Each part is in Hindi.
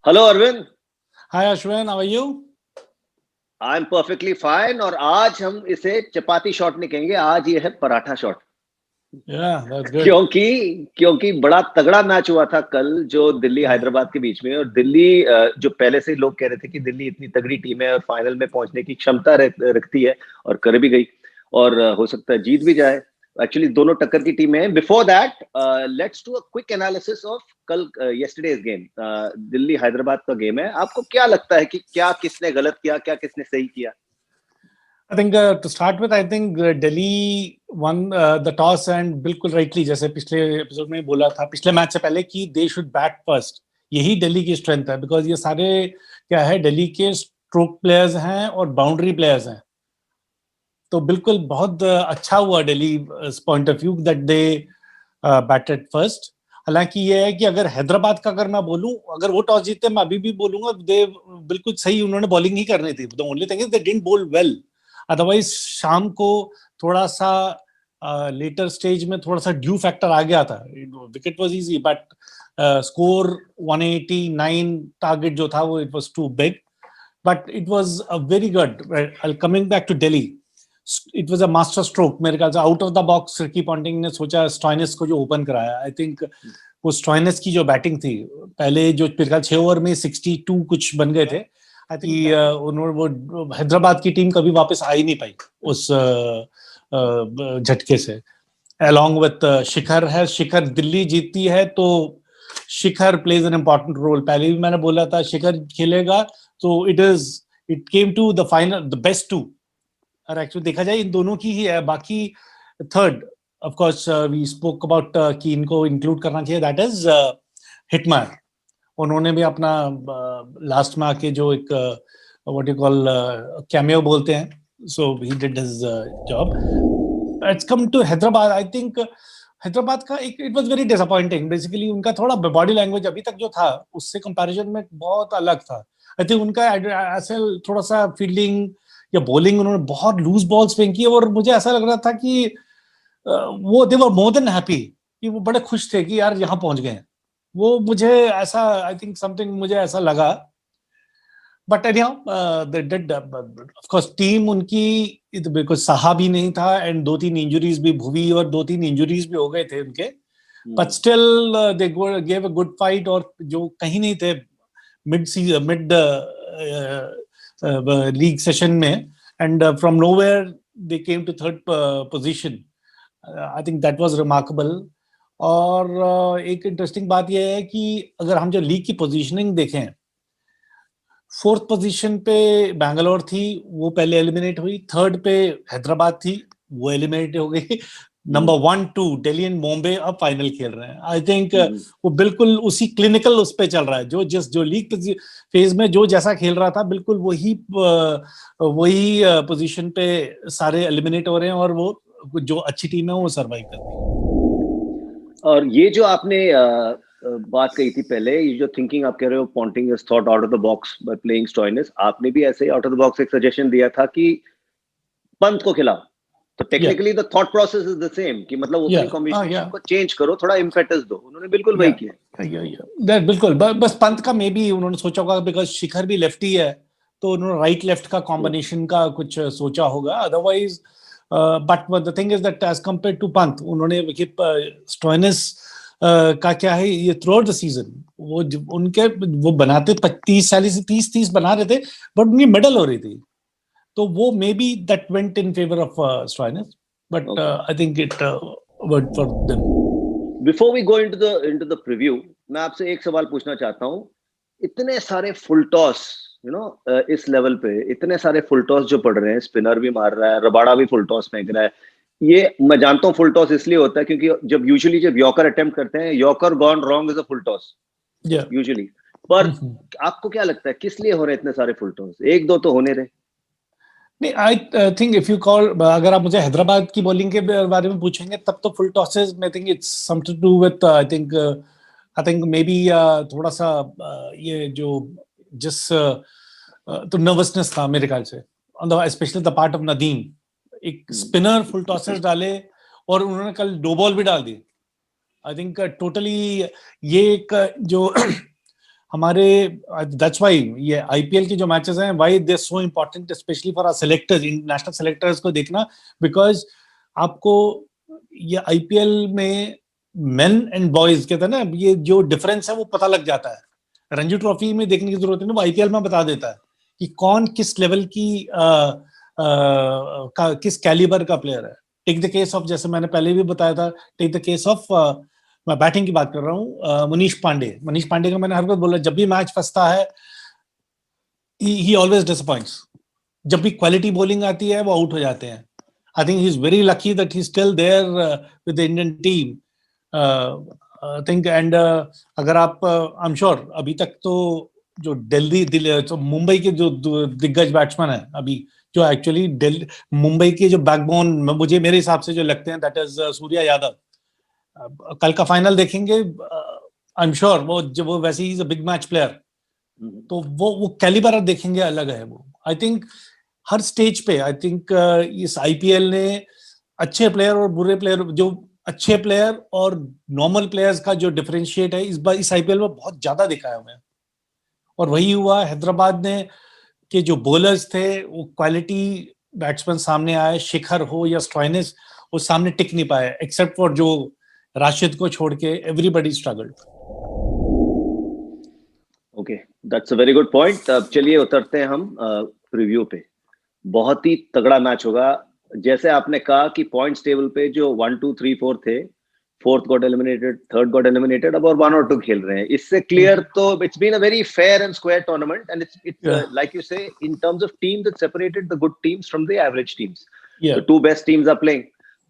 Hello Arvind. Hi Ashwin, how are you? I am perfectly fine और आज हम इसे चपाती शॉट नहीं कहेंगे, आज ये है paratha shot. Yeah, that's good. क्योंकि क्योंकि बड़ा तगड़ा मैच हुआ था कल, जो दिल्ली हैदराबाद के बीच में। और दिल्ली जो पहले से ही लोग कह रहे थे कि दिल्ली इतनी तगड़ी टीम है और फाइनल में पहुंचने की क्षमता रखती है, और कर भी गई। और हो सकता है जीत भी जाए। एक्चुअली दोनों टक्कर की टीमें हैं। Before that let's do a quick analysis of कल यस्टरडेज गेम। दिल्ली हैदराबाद का गेम है। आपको क्या लगता है कि क्या किसने गलत किया, क्या किसने सही किया? I think to start with, I think Delhi won the toss and बिल्कुल rightly, जैसे पिछले एपिसोड में बोला था पिछले मैच से पहले कि they should bat first। यही दिल्ली की स्ट्रेंथ है, बिकॉज ये सारे क्या है, दिल्ली के स्ट्रोक प्लेयर्स हैं और बाउंड्री प्लेयर्स हैं। तो बिल्कुल बहुत अच्छा हुआ Delhi point of view that they batted first. हालांकि ये है कि अगर हैदराबाद का अगर मैं बोलूं, अगर वो टॉस जीते, मैं अभी भी बोलूंगा दे बिल्कुल सही, उन्होंने बॉलिंग ही करनी थी। The only thing is they didn't बोल वेल। अदरवाइज शाम को थोड़ा सा लेटर स्टेज में थोड़ा सा ड्यू फैक्टर आ गया था। Wicket was easy, but score 189 target जो था वो it was too big, but it was a very good. Coming back to Delhi, it was a master stroke मेरे ख्याल से। Out of the box Ricky Ponting ने सोचा स्टॉइनिस को जो ओपन कराया, आई थिंक वो स्टॉइनिस की जो बैटिंग थी, पहले जो मेरे ख्याल 6 ओवर में 62 कुछ बन गए थे। आई थिंक उन्होंने वो हैदराबाद की टीम कभी वापस आ ही नहीं पाई उस झटके से। अलॉन्ग विथ शिखर है, शिखर दिल्ली जीतती है तो Shikhar plays an important role. पहले भी मैंने बोला था शिखर खेलेगा तो it came to the final, the best two. और एक्चुअली देखा जाए इन दोनों की ही है। बाकी third of course we spoke about कि इनको इंक्लूड करना चाहिए, दैट इज हिटमैन। उन्होंने भी अपना लास्ट में आके जो एक व्हाट यू कॉल कैमियो बोलते हैं, so he did his job. It's come to Hyderabad, I think Hyderabad का एक it was very disappointing. Basically उनका थोड़ा बॉडी लैंग्वेज अभी तक जो था उससे कंपैरिजन में बहुत अलग था। आई थिंक उनका ऐसे थोड़ा सा फील्डिंग या बॉलिंग, उन्होंने बहुत लूज बॉल्स फेंकी और मुझे ऐसा लग रहा था कि वो दे वर मोर देन हैप्पी, कि वो बड़े खुश थे कि यार यहाँ पहुंच गए। वो मुझे ऐसा, आई थिंक समथिंग मुझे ऐसा लगा। But anyhow they did, of course team उनकी बिल्कुल साहा भी नहीं था, एंड 2-3 इंजरीज भी, भुवी और 2-3 इंजरीज भी हो गए थे उनके। But still they gave a good fight. और जो कहीं नहीं थे मिड लीग सेशन में, and from nowhere they came to third position. I think that was remarkable. और एक इंटरेस्टिंग बात यह है कि अगर हम जो लीग की पोजीशनिंग देखें, फोर्थ पोजीशन पे बैंगलोर थी, वो पहले एलिमिनेट हुई। थर्ड पे हैदराबाद थी, वो एलिमिनेट हो गई। नंबर 1-2 दिल्ली एंड बॉम्बे अब फाइनल खेल रहे हैं। आई थिंक वो बिल्कुल उसी क्लिनिकल उस पे चल रहा है, जो लीग फेज में जो जैसा खेल रहा था, बिल्कुल वही पोजीशन पे सारे एलिमिनेट हो रहे हैं, और वो जो अच्छी टीम है वो सर्वाइव कर रही है। और ये जो आपने बात कही थी पहले, ये जो थिंकिंग आप कह रहे हो, Ponting is thought out of the box by playing Stoinis, आपने भी ऐसे ही आउट ऑफ द बॉक्स एक सजेशन दिया था कि पंत को खिलाओ। तो technically the thought process is the same, कि मतलब ओपनिंग कॉम्बिनेशन को चेंज करो, थोड़ा इम्पेटस दो। उन्होंने बिल्कुल वही किया। बिल्कुल, बस पंत का मे बी उन्होंने सोचा होगा, बिकॉज शिखर भी लेफ्टी है, तो उन्होंने राइट लेफ्ट का कॉम्बिनेशन का कुछ सोचा होगा। Otherwise but the thing is that as compare to Pant, उन्होंने स्टॉइनिस का क्या है, ये थ्रू आउट द सीजन वो उनके वो बनाते 30 बना रहे थे, बट उनकी मेडल हो रही थी, तो वो maybe that went in favour of Stoinis, but I think it worked for them. Before we go into the preview, मैं आपसे एक सवाल पूछना चाहता हूं। इतने सारे फुल टॉस, इस लेवल पे इतने सारे फुल टॉस जो पड़ रहे हैं, स्पिनर भी मार रहा है, रबाड़ा भी फुल टॉस फेंक रहा है। ये मैं जानता हूँ फुल टॉस इसलिए होता है क्योंकि जब यॉर्कर अटेम्प्ट करते हैं, yorker gone wrong is a full toss usually. पर आपको क्या लगता है किस लिए हो रहे इतने सारे फुल टॉस? एक दो तो होने रहे। नहीं, I think if you call, अगर आप मुझे हैदराबाद की बॉलिंग के बारे में पूछेंगे तब तो full tosses, I think it's something to do with, I think maybe थोड़ा सा ये जो जिस तो नर्वसनेस था मेरे ख्याल से, specially the part of Nadeem. एक स्पिनर फुल टॉसेस डाले और उन्होंने कल 2 बॉल भी डाल दी। आई थिंक टोटली ये एक जो हमारे दैट्स व्हाई ये आईपीएल के जो मैचेस हैं why they so important specially for our selectors, international selectors को देखना, बिकॉज आपको ये आईपीएल में मेन एंड बॉयज कहते हैं ना, ये जो डिफरेंस है वो पता लग जाता है। रणजी ट्रॉफी में देखने की जरूरत नहीं, वो आईपीएल में बता देता है कि कौन किस लेवल की किस कैलिबर का प्लेयर है। टेक द केस ऑफ, जैसे मैंने पहले भी बताया था, टेक द केस ऑफ, मैं बैटिंग की बात कर रहा हूँ, मनीष पांडे का मैंने हर वक्त बोला, जब भी मैच फंसता है ही ऑलवेज डिसअपॉइंट्स। जब भी क्वालिटी बॉलिंग आती है वो आउट हो जाते हैं। I think he is very lucky that he still there with the Indian team, I think. And अगर आप, आई एम श्योर अभी तक तो जो तो मुंबई के जो दिग्गज बैट्समैन है अभी, जो एक्चुअली मुंबई के जो बैकबोन मुझे मेरे हिसाब से जो लगते हैं, दैट इज सूर्या यादव। कल का फाइनल देखेंगे, आई एम श्योर वो वैसे he is a big match player, तो वो कैलिबर देखेंगे अलग है वो। आई थिंक हर स्टेज पे आई थिंक इस आईपीएल ने अच्छे प्लेयर और बुरे प्लेयर, जो अच्छे प्लेयर और नॉर्मल प्लेयर्स का जो डिफरेंशिएट है इस बार इस आईपीएल में बहुत ज्यादा दिखा है हमें। और वही हुआ हैदराबाद ने के जो बॉलर्स थे वो क्वालिटी बैट्समैन सामने आए, शिखर हो या स्टॉइनिस, वो सामने टिक नहीं पाए, एक्सेप्ट फॉर जो राशिद को छोड़ के everybody struggled. Okay, that's a very good point. अब चलिए उतरते हैं हम प्रीव्यू पे। बहुत ही तगड़ा मैच होगा। जैसे आपने कहा कि पॉइंट्स टेबल पे जो 1 2 3 4 थे, fourth got eliminated, third got eliminated, अब और 1 और 2 खेल रहे हैं। इससे क्लियर तो it's been a very fair and square tournament, and it's like you say in terms of teams it separated the good teams from the average teams. The two best teams are playing.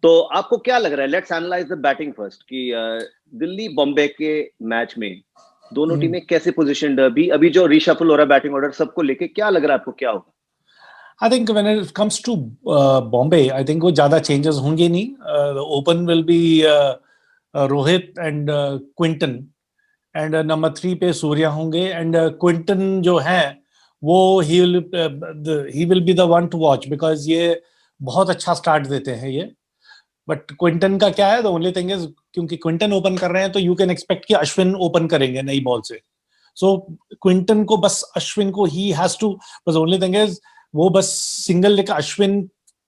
तो आपको क्या लग रहा है, let's analyze the batting first, कि दिल्ली बॉम्बे के मैच में दोनों टीमें कैसे पोजीशनड है अभी जो रीशफल हो रहा है बैटिंग ऑर्डर सबको लेके, क्या लग रहा है आपको क्या होगा? I think when it comes to Bombay, I think वो ज्यादा changes होंगे नहीं. The open will be Rohit and Quinton, and number 3 पे सूर्या होंगे, and Quinton जो है वो he will be the one to watch, because ये बहुत अच्छा स्टार्ट देते हैं ये। बट क्विंटन का क्या है, द ओनली थिंग इज, क्योंकि क्विंटन ओपन कर रहे हैं तो यू कैन एक्सपेक्ट कि अश्विन ओपन करेंगे नई बॉल से। सो क्विंटन को बस अश्विन को ही हैज टू, बस ओनली थिंग इज वो बस सिंगल लेकर अश्विन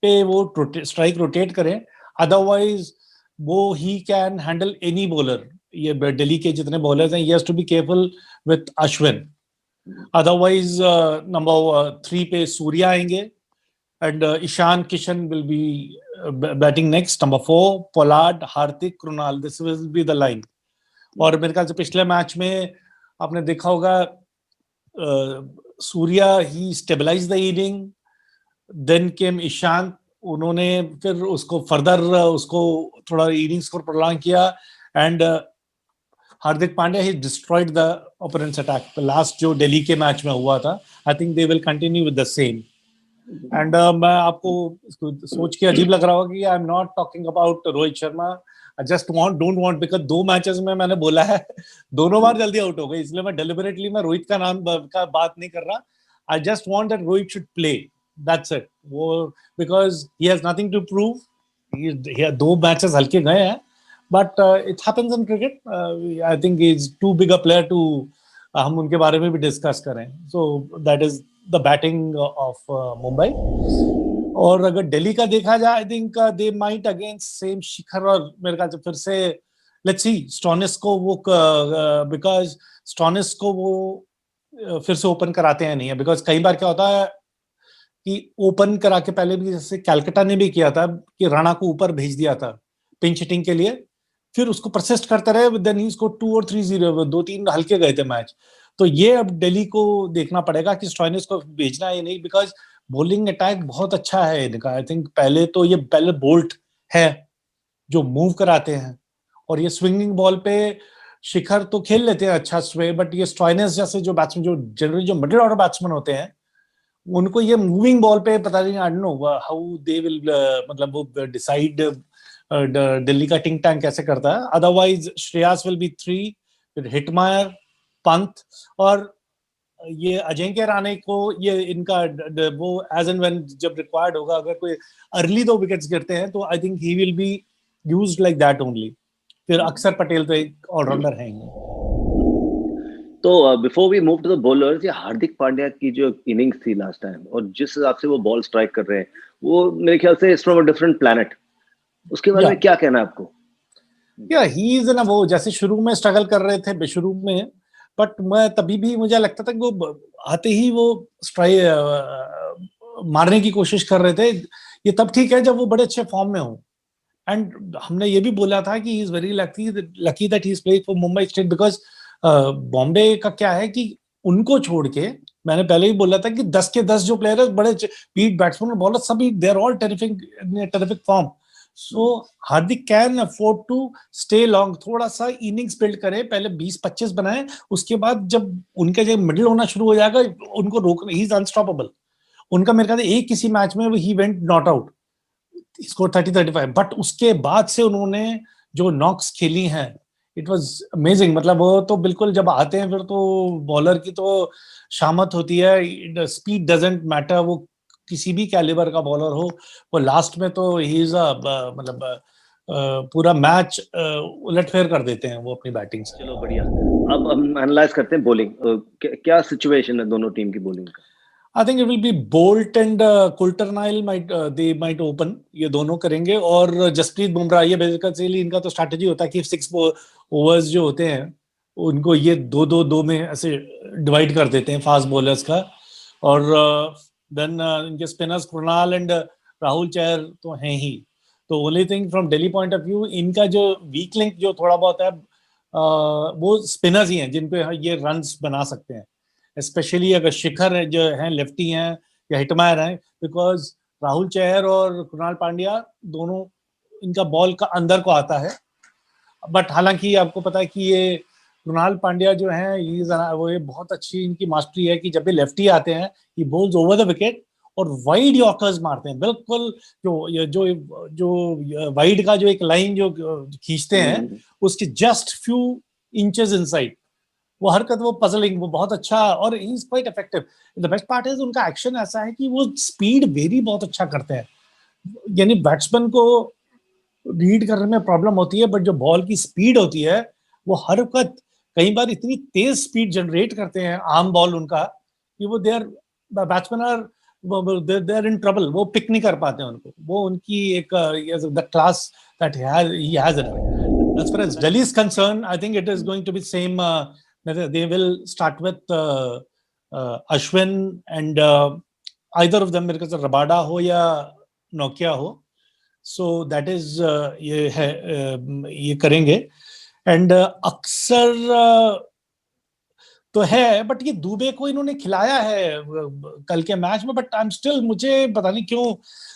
पे वो स्ट्राइक रोटेट करें, अदरवाइज वो he can handle any bowler. ये दिल्ली के जितने बॉलर्स हैं, he has to be careful with Ashwin. Otherwise number 3 पे सूर्या आएंगे, and Ishan Kishan will be batting next. Number 4, Pollard, Hardik, Krunal. This will be the line. और मेरे ख्याल से पिछले मैच में आपने देखा होगा, Surya he stabilize the inning, then came Ishan, उन्होंने फिर उसको फर्दर उसको थोड़ा इनिंग्स को प्रोलॉन्ग किया, and Hardik Pandya he destroyed the opponents attack. Last जो दिल्ली के मैच में हुआ था, आई think they will continue with the same. And मैं आपको सोच के अजीब लग रहा होगा कि I am not talking about Rohit Sharma. I just don't want, because 2 matches में मैंने बोला है दोनों बार जल्दी आउट हो गए, इसलिए मैं डेलिबरेटली मैं रोहित का नाम का बात नहीं कर रहा। I just want that Rohit should play, that's it. वो because he has nothing to prove, he 2 matches हल्के गए हैं, but it happens in cricket. I think he is too big a player to हम उनके बारे में भी डिस्कस करें। So that is the batting of Mumbai. और अगर दिल्ली का देखा जाए, I think they might against same Shikhar, और मेरे ख्याल से फिर से लेट्स सी स्टॉनिस को वो, बिकॉज स्टॉनिस को वो फिर से ओपन कराते हैं नहीं है, बिकॉज कई बार क्या होता है कि ओपन करा के पहले भी, जैसे कैलकाटा ने भी किया था कि राणा को ऊपर भेज दिया था पिंच हिटिंग के लिए, फिर उसको परसिस्ट करते रहे, देन ही स्कोर्ड 2 और 3-0, 2-3 हल्के गए थे मैच। तो ये अब दिल्ली को देखना पड़ेगा कि स्टॉइनिस को भेजना है नहीं, बिकॉज बॉलिंग अटैक बहुत अच्छा है इनका। आई थिंक पहले बोल्ट है जो मूव कराते हैं, और ये स्विंगिंग बॉल पे शिखर तो खेल लेते हैं अच्छा स्वे, बट ये स्टॉइनिस जैसे जो बैट्समैन, जो जनरली जो मिडिल ऑर्डर बैट्समैन होते हैं, उनको ये मूविंग बॉल पे पता नहीं, I don't know how they will, मतलब वो डिसाइड दिल्ली का टिंग टैंक कैसे करता है। अदरवाइज श्रेयस विल बी 3, फिर हिटमायर, पंत, और ये अजिंक्य रहाणे को ये इनका वो एज एंड व्हेन जब रिक्वायर्ड होगा, अगर कोई अर्ली 2 विकेट्स गिरते हैं तो I think he will be used like that only. फिर अक्षर पटेल तो एक ऑलराउंडर है ही। तो before we move to the bowlers, ये हार्दिक पांड्या की जो इनिंग्स थी लास्ट टाइम, और जिस हिसाब से वो बॉल स्ट्राइक कर रहे हैं, वो मेरे ख्याल से is from a different planet. उसके बारे या में क्या कहना है आपको? ही इज ना, वो जैसे शुरू में स्ट्रगल कर रहे थे शुरू में, बट मैं तभी भी मुझे लगता था कि वो आते ही वो स्ट्राइक मारने की कोशिश कर रहे थे। ये तब ठीक है जब वो बड़े अच्छे फॉर्म में हो। एंड हमने ये भी बोला था कि ही is very lucky that he is playing for Mumbai state, because Bombay का क्या है कि उनको छोड़ के, मैंने पहले ही बोला था कि 10 के 10 जो प्लेयर है बड़े बीट बैट्समैन और बॉलर सभी they are all terrific form. So Hardik can afford to stay long, थोड़ा सा इनिंग्स बिल्ड करे, पहले 20-25 बनाए, उसके बाद जब उनका जब मिडिल होना शुरू हो जाएगा उनको रोकना, ही इज अनस्टॉपेबल। उनका मेरे ख्याल से एक किसी मैच में he went not out, score 30-35, but उसके बाद से उन्होंने जो नॉक्स खेली हैं, इट वाज अमेजिंग। मतलब वो तो बिल्कुल जब आते हैं फिर तो बॉलर की तो शामत होती है, स्पीड डजंट मैटर, वो किसी भी कैलिबर का बॉलर हो, वो लास्ट में तो ही इज मतलब पूरा मैच उलटफेर कर देते हैं वो अपनी बैटिंग से। चलो बढ़िया। अब हम एनालाइज करते हैं बॉलिंग। क्या सिचुएशन है दोनों टीम की बॉलिंग का? I think it will be Boult and Coulter Nile they might open, ये दोनों करेंगे। और जसप्रीत बुमराह, ये बेसिकली इनका तो स्ट्रैटेजी होता है कि 6 ओवर्स जो होते हैं उनको ये 2-2-2 में ऐसे डिवाइड कर देते हैं फास्ट बॉलर्स का। और देन इनके स्पिनर्स कृणाल एंड राहुल चहर तो हैं ही। तो only thing from Delhi point of view, इनका जो वीक लिंक जो थोड़ा बहुत है वो स्पिनर्स ही हैं जिन पे ये रन्स बना सकते हैं, स्पेशली अगर शिखर है जो हैं लेफ्टी हैं या हिटमायर हैं, बिकॉज राहुल चहर और कृणाल पांड्या दोनों, इनका बॉल का अंदर को आता है। बट हालांकि आपको पता है कि ये कृणाल पांड्या जो है वो ये बहुत अच्छी इनकी मास्टरी है कि जब भी लेफ्टी आते हैं ये बॉल्स ओवर द विकेट और वाइड यॉर्कर्स मारते हैं बिल्कुल। जो जो वाइड का जो एक लाइन जो खींचते हैं उसके जस्ट फ्यू इंचेस इनसाइड, वो हरकत, वो पजलिंग, वो बहुत अच्छा, और he is quite effective. The best part is उनका एक्शन ऐसा है कि वो स्पीड वेरी बहुत अच्छा करते हैं, यानी बैट्समैन को रीड करने में प्रॉब्लम होती है, बट जो बॉल की स्पीड होती है वो हरकत कई बार इतनी तेज स्पीड जनरेट करते हैं आर्म बॉल उनका कि वो there batsman are they are in trouble, वो पिक नहीं कर पाते हैं उनको। वो उनकी एक the class that he has in it. As far as Delhi is concerned, I think it is going to be same. They will start with Ashwin and either of them, मेरे ख्याल से रबाडा हो या नोकिया हो। So that is ये है ये करेंगे। एंड अक्सर तो है, बट ये दुबे को इन्होंने खिलाया है कल के मैच में, बट आई एम स्टिल, मुझे पता नहीं क्यों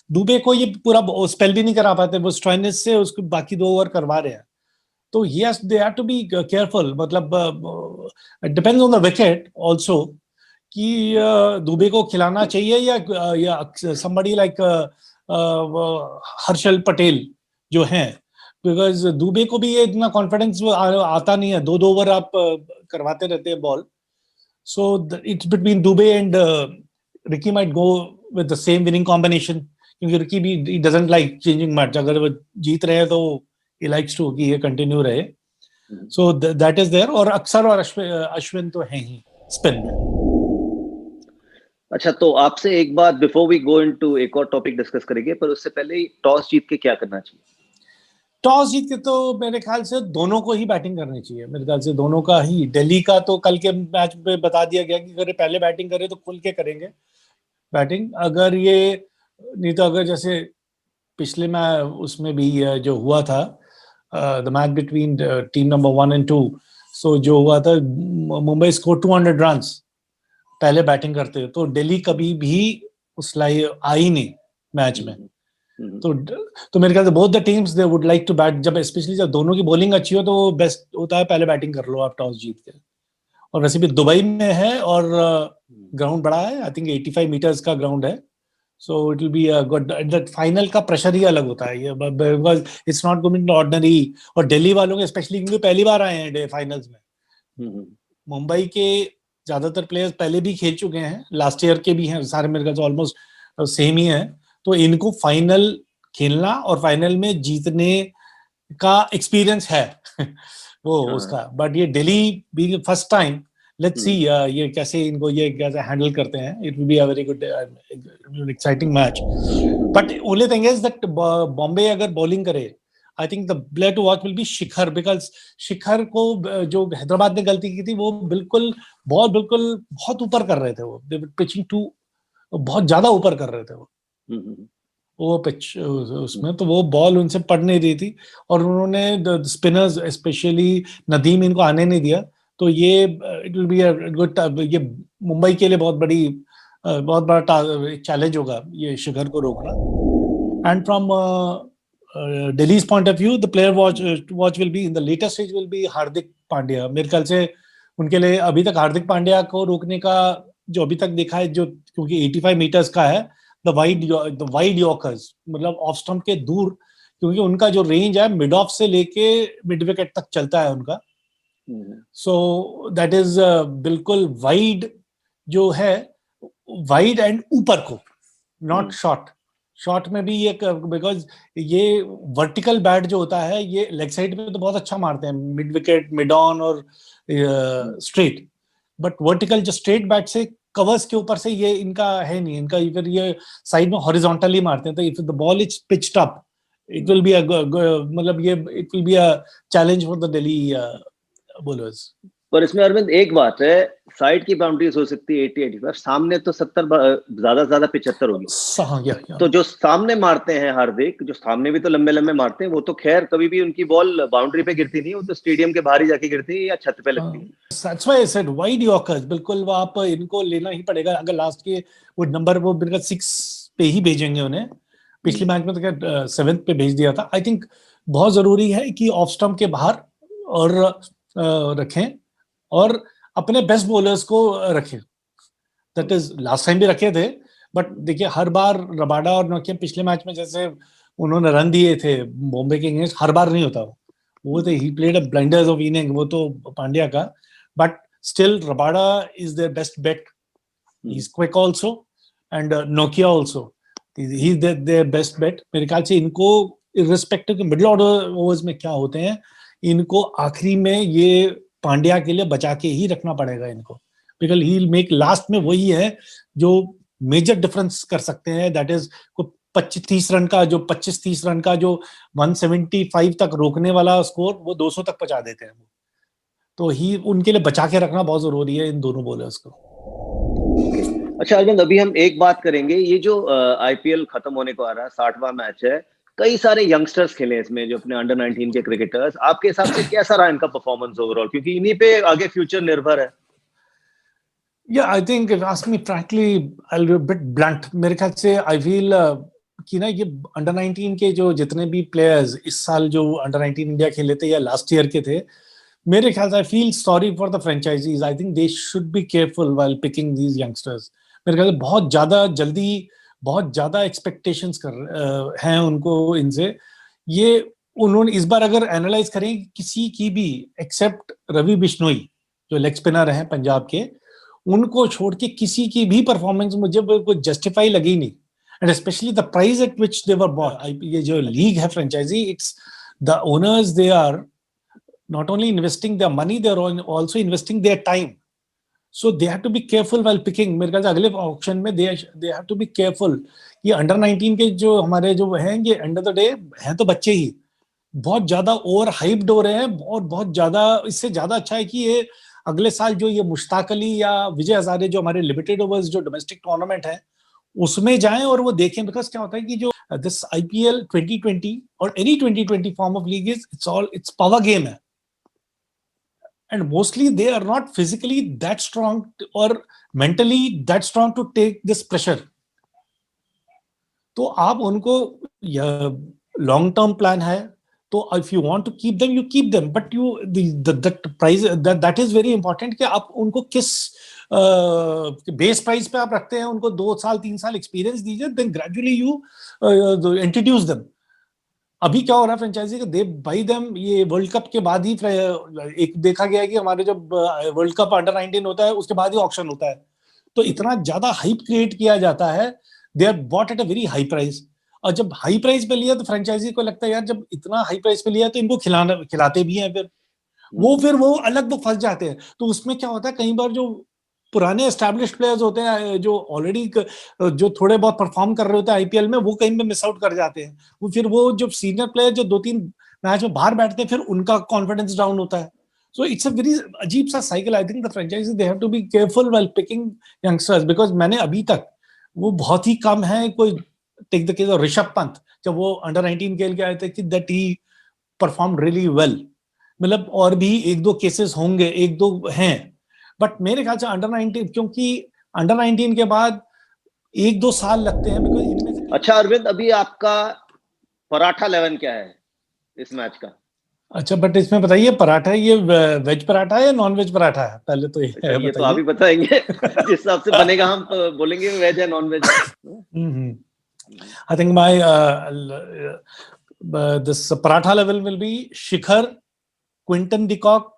दुबे को ये पूरा स्पेल भी नहीं करा पाते, वो स्टॉइनिस से उसको बाकी 2 ओवर करवा रहे हैं। तो yes they have to be careful, मतलब depends on the wicket also कि दुबे को खिलाना चाहिए या समबडी लाइक हर्षल पटेल जो हैं, बिकॉज दुबे को भी ये इतना कॉन्फिडेंस आता नहीं है, 2-2 ओवर आप करवाते रहते हैं ball. So it's between Dubey and Ricky might go with the same winning combination, क्योंकि रिकी भी he doesn't like changing match, अगर वो जीत रहे हैं तो he likes to कि ये कंटिन्यू रहे। so that is there। और अक्सर और अश्विन तो हैं ही स्पिन में। अच्छा, तो आपसे एक बात, बिफोर वी गो इनटू एक और टॉपिक डिस्कस करेंगे, पर उससे पहले टॉस जीत के क्या करना चाहिए? टॉस जीत के तो मेरे ख्याल से दोनों को ही बैटिंग करनी चाहिए, मेरे ख्याल से दोनों का ही। दिल्ली का तो कल के मैच में बता दिया गया कि अगर पहले बैटिंग करे तो खुल के करेंगे बैटिंग, अगर ये नहीं तो अगर जैसे पिछले में उसमें भी जो हुआ था the match between team number 1 and 2, सो जो हुआ था मुंबई स्कोर 200 रन्स पहले बैटिंग करते हुए, तो दिल्ली कभी भी उस लाइव आई नहीं मैच में। तो मेरे ख्याल से both the teams they would like to bat, जब स्पेशली जब दोनों की बॉलिंग अच्छी हो तो बेस्ट होता है पहले बैटिंग कर लो आप टॉस जीत के। और वैसे भी दुबई में है और ग्राउंड बड़ा है, आई थिंक 85 मीटर्स का ग्राउंड है, so it will be good. That final का प्रेशर ही अलग होता है, ये because it's not going to ordinary. और दिल्ली वालों के स्पेशली क्योंकि पहली बार आए हैं फाइनल्स में, मुंबई के ज्यादातर प्लेयर्स पहले भी खेल चुके हैं, लास्ट ईयर के भी हैं सारे, मेरे ख्याल से ऑलमोस्ट सेम ही है। तो इनको फाइनल खेलना और फाइनल में जीतने का एक्सपीरियंस है वो उसका। बट ये Delhi being first time, let's see ये कैसे इनको ये कैसे हैंडल करते हैं. It will be a very good exciting match. But only thing is that Bombay अगर बॉलिंग करे, I think the player to watch will be Shikhar, because Shikhar को जो हैदराबाद ने गलती की थी वो बिल्कुल बहुत ऊपर कर रहे थे. वो पिचिंग टू बहुत ज्यादा ऊपर कर रहे थे वो पिच उसमें, तो वो बॉल उनसे पड़ नहीं रही थी और उन्होंने स्पिनर्स स्पेशली नदीम इनको आने नहीं दिया. तो ये it will be a good, ये मुंबई के लिए बहुत बड़ा चैलेंज होगा ये शिखर को रोकना. And from Delhi's point of view the player watch will be in the latest stage will be Hardik Pandya. मेरे ख्याल से उनके लिए अभी तक हार्दिक पांड्या को रोकने का जो अभी तक देखा है, जो क्योंकि 85 मीटर्स का है, द वाइड यॉर्कर्स, मतलब ऑफ स्टंप के दूर, क्योंकि उनका जो रेंज है मिड ऑफ से लेके मिड विकेट तक चलता है उनका. सो दैट इज बिल्कुल वाइड जो है, वाइड एंड ऊपर को, नॉट शॉर्ट में भी ये, बिकॉज ये वर्टिकल बैट जो होता है ये लेग साइड में तो बहुत अच्छा मारते हैं, मिड विकेट, मिड ऑन और स्ट्रेट. बट वर्टिकल जो स्ट्रेट बैट से कवर्स के ऊपर से ये इनका है नहीं, इनका इधर ये साइड में हॉरिजॉन्टली मारते हैं. तो if the ball is pitched up it will B मतलब ये it will be a challenge for the Delhi bowlers. पर इसमें अरविंद एक बात है, साइड की बाउंड्रीज हो सकती है 80-85, सामने तो 70, ज्यादा से ज्यादा 75 होगी. तो जो सामने मारते हैं हार्दिक, जो सामने भी तो लंबे लंबे मारते हैं, वो तो खैर कभी भी उनकी बॉल बाउंड्री पे गिरती नहीं, वो तो स्टेडियम के बाहर ही जाके गिरती है या छत पे लगती है. That's why I said wide Yorkers, बिल्कुल वो आप इनको लेना ही पड़ेगा. अगर लास्ट के वो नंबर वो बिल्कुल 6 पे ही भेजेंगे उन्हें. पिछली मैच में तो क्या 7th पे भेज दिया था. आई थिंक बहुत जरूरी है कि ऑफ स्टंप के बाहर और रखें और अपने बेस्ट बॉलर्स को रखें. दैट इज लास्ट टाइम भी रखे थे, बट देखिए हर बार रबाडा और नोकिया पिछले मैच में जैसे उन्होंने रन दिए थे बॉम्बे के अगेंस्ट, हर बार नहीं होता वो तो he played a blinders of inning, वो तो पांड्या का. But still Rabada is their best bet. He is quick also and Nokia also, he is their best bet. मेरे ख्याल से इनको इररिस्पेक्टिव के मिडिल ऑर्डर ओवर्स में क्या होते हैं, इनको आखिरी में ये पांड्या के लिए बचा के ही रखना पड़ेगा इनको, because he will make last में वही है जो मेजर डिफरेंस कर सकते हैं. दैट इज 25-30 रन का जो 25-30 रन का जो 175 तक रोकने वाला स्कोर वो 200 तक पहुंचा देते हैं. तो ही उनके लिए बचा के रखना बहुत जरूरी है इन दोनों बॉलर्स को. अच्छा अरविंद, अभी हम एक बात करेंगे, ये जो आईपीएल खत्म होने को आ रहा है, 60वां मैच है, कई सारे यंगस्टर्स खेले इसमें जो अपने अंडर 19 के क्रिकेटर्स. आपके हिसाब से कैसा रहा इनका परफॉर्मेंस ओवरऑल, क्योंकि इन्हीं पे आगे फ्यूचर निर्भर है. Yeah, I think if you ask me frankly, I'll be a bit blunt. मेरे ख्याल से I feel कि ना ये अंडर 19 के जो जितने भी प्लेयर्स इस साल जो अंडर 19 इंडिया खेले थे या लास्ट ईयर के थे, मेरे ख्याल से I feel sorry for the franchisees. I think they should be careful while picking these youngsters. मेरे ख्याल से बहुत ज्यादा जल्दी बहुत ज्यादा एक्सपेक्टेशंस हैं उनको इनसे. ये उन्होंने इस बार अगर एनालाइज करें किसी की भी एक्सेप्ट रवि बिश्नोई जो लेग स्पिनर हैं पंजाब के, उनको छोड़ के किसी की भी परफॉर्मेंस मुझे कोई जस्टिफाई लगी नहीं. And specially the price at which they were bought. ये जो लीग है franchisee, it's the owners, they are not only investing their money, they are also investing their time. So they have to be careful while picking. मेरे ख्याल से अगले ऑक्शन में they have to be careful कि अंडर 19 के जो हमारे जो हैं ये एंड ऑफ द डे हैं तो बच्चे ही, बहुत ज्यादा ओवर हाइप्ड हो रहे हैं और बहुत ज्यादा. इससे ज्यादा अच्छा है कि ये अगले साल जो ये मुश्ताक अली या विजय हजारे जो हमारे लिमिटेड ओवर्स जो डोमेस्टिक टूर्नामेंट है उसमें जाएं और वो देखें. बिकॉज क्या होता है कि जो दिस आईपीएल 2020 और any 2020 form of league is it's power game है. And mostly they are not physically that strong or mentally that strong to take this pressure. तो आप उनको long term plan है, तो if you want to keep them, you keep them, but that price that is very important कि आप उनको किस बेस प्राइस पे आप रखते हैं. उनको 2 साल 3 साल एक्सपीरियंस दीजिए, then gradually you introduce them. अभी क्या हो रहा है फ्रेंचाइजी का, दे बाई देम. ये वर्ल्ड कप के बाद ही एक देखा गया है कि हमारे जब वर्ल्ड कप अंडर 19 होता है उसके बाद ही ऑक्शन होता है, तो इतना ज्यादा हाइप क्रिएट किया जाता है. They are bought at a very high price. और जब हाई प्राइस पे लिया तो फ्रेंचाइजी को लगता है यार जब इतना हाई प्राइस पे लिया तो इनको खिलाते भी हैं फिर. वो फिर वो अलग वो फंस जाते हैं। तो उसमें क्या होता है, कई बार जो पुराने एस्टैब्लिश्ड प्लेयर्स होते हैं जो ऑलरेडी जो थोड़े बहुत परफॉर्म कर रहे होते हैं आईपीएल में, वो कहीं पे मिस आउट कर जाते हैं। वो फिर वो जो सीनियर प्लेयर जो 2-3 मैच में बाहर बैठते हैं, फिर उनका कॉन्फिडेंस डाउन होता है। सो इट्स अ वेरी अजीब सा cycle. I think the franchisee they have to be careful while picking youngsters, because मैंने अभी तक वो बहुत ही कम है, कोई take the case of Rishabh Pant, जब वो अंडर 19 खेल के आए थे, कि that he perform really well. मतलब और भी 1-2 केसेस होंगे, 1-2 हैं, बट मेरे ख्याल से अंडर 19, क्योंकि अंडर 19 के बाद 1-2 साल लगते हैं, बिकॉज इनमें से। अच्छा अरविंद, अभी आपका पराठा 11 क्या है इस मैच का? अच्छा, बट इसमें बताइए, पराठा ये वेज पराठा है या नॉन वेज पराठा है? पहले तो ये तो आप ही बताएंगे। जिस हिसाब से बनेगा हम तो बोलेंगे वेज है non veg. I think my this paratha level will be Shikhar, Quinton de Kock,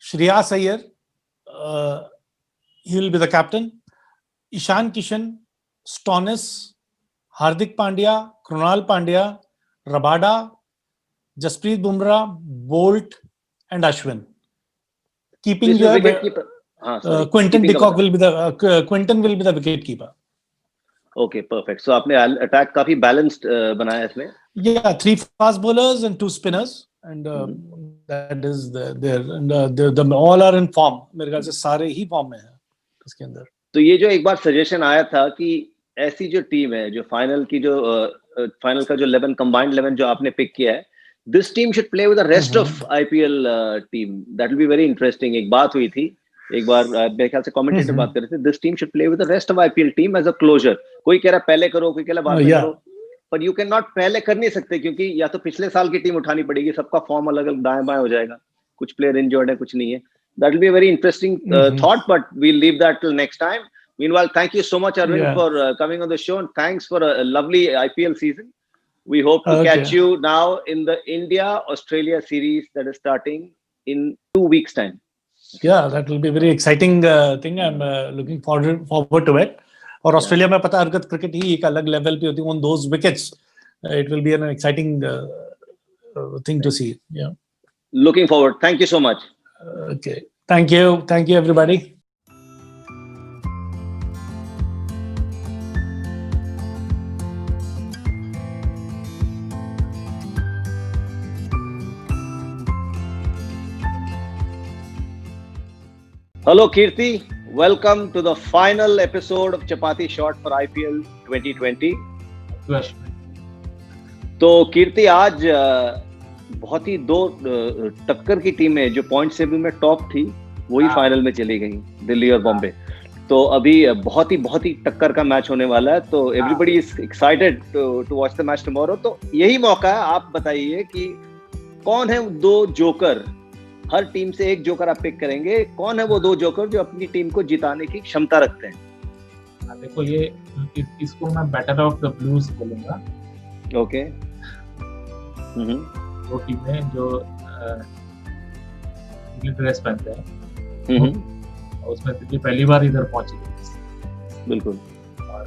Shreyas Iyer, he will be the captain, Ishan Kishan, Stoinis, Hardik Pandya, Krunal Pandya, Rabada, Jasprit Bumrah, Bolt and Ashwin. Keeping your Quinton de Kock will be the Quinton will be the wicket keeper. Okay, perfect. So आपने attack काफी balanced बनाया इसमें. Yeah, 3 fast bowlers and 2 spinners, and that is there, and the all are in form. मेरे ख्याल से सारे ही फॉर्म में हैं उसके अंदर. तो ये जो एक बार सजेशन आया था कि ऐसी जो टीम है जो फाइनल की जो फाइनल का जो 11 कंबाइंड 11 जो आपने पिक किया है, this team should play with the rest of IPL team, that will be very interesting. एक बात हुई थी एक बार, मेरे ख्याल से कमेंटेटर बात कर रहे थे, this team should play with the rest of IPL team as a closer. कोई कह रहा पहले करो, कोई कह रहा बाद में करो, पर यू कैन नॉट पहले कर नहीं सकते, क्योंकि या तो पिछले साल की टीम उठानी पड़ेगी, सबका फॉर्म अलग अलग दाएं बाएं हो जाएगा, कुछ प्लेयर इंजर्ड है कुछ नहीं है. That will be a very interesting thought, but we'll leave that till next time. Meanwhile, thank you so much, Arvind, for coming on the show, and thanks for a lovely IPL season. We hope to catch you now in the India-Australia series that is starting in 2 weeks' time. Yeah, that will be a very exciting thing. I'm looking forward to it. और ऑस्ट्रेलिया में पता है, क्रिकेट ही एक अलग लेवल पे होती है. On those wickets, it will be an exciting thing to see. Yeah. Looking forward. Thank you so much. Okay. Thank you everybody. Hello Kirti, welcome to the final episode of Chapati Shot for IPL 2020. तो कीर्ति, आज बहुत ही 2 टक्कर की टीमें जो पॉइंट टेबल में टॉप थी वही फाइनल में चली गई, दिल्ली और बॉम्बे. तो अभी बहुत ही टक्कर का मैच होने वाला है. तो everybody is excited to watch the match tomorrow. तो यही मौका है, आप बताइए कि कौन है 2 जोकर, हर टीम से एक जोकर आप पिक करेंगे, कौन है वो 2 जोकर जो अपनी टीम को जिताने की क्षमता रखते हैं? देखो, ये इसको मैं बैटर ऑफ द ब्लूज बोलूंगा. ओके. 2 टीमें जो ड्रेस पहनते हैं, और उसमें दिल्ली पहली बार इधर पहुंची. बिल्कुल. और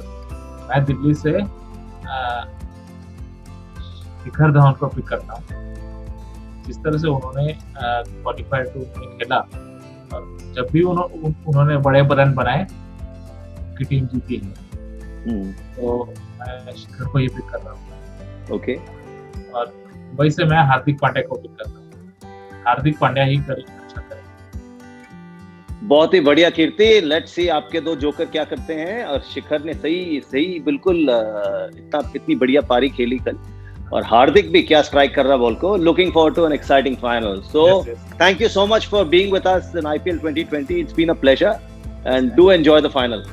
मैं दिल्ली से शिखर धवन को पिक करता हूँ. जिस तरह से उन्होंने क्वालिफायर टू में खेला, और जब भी उन्होंने बड़े रन बनाए, उनकी टीम जीती है. तो मैं शिखर को ये पिक कर रहा हूँ. ओके. और वही से मैं हार्दिक पांड्या को पिक करता हूँ. हार्दिक पांड्या ही अच्छा करें. बहुत ही बढ़िया कीर्ति. लेट्स सी आपके 2 जोकर क्या करते हैं. और शिखर ने सही बिल्कुल इतनी बढ़िया पारी खेली कल, और हार्दिक भी क्या स्ट्राइक कर रहा बॉल को. Looking forward to an exciting final. So thank you so much for being with us in IPL 2020. It's been a pleasure, and do enjoy the final.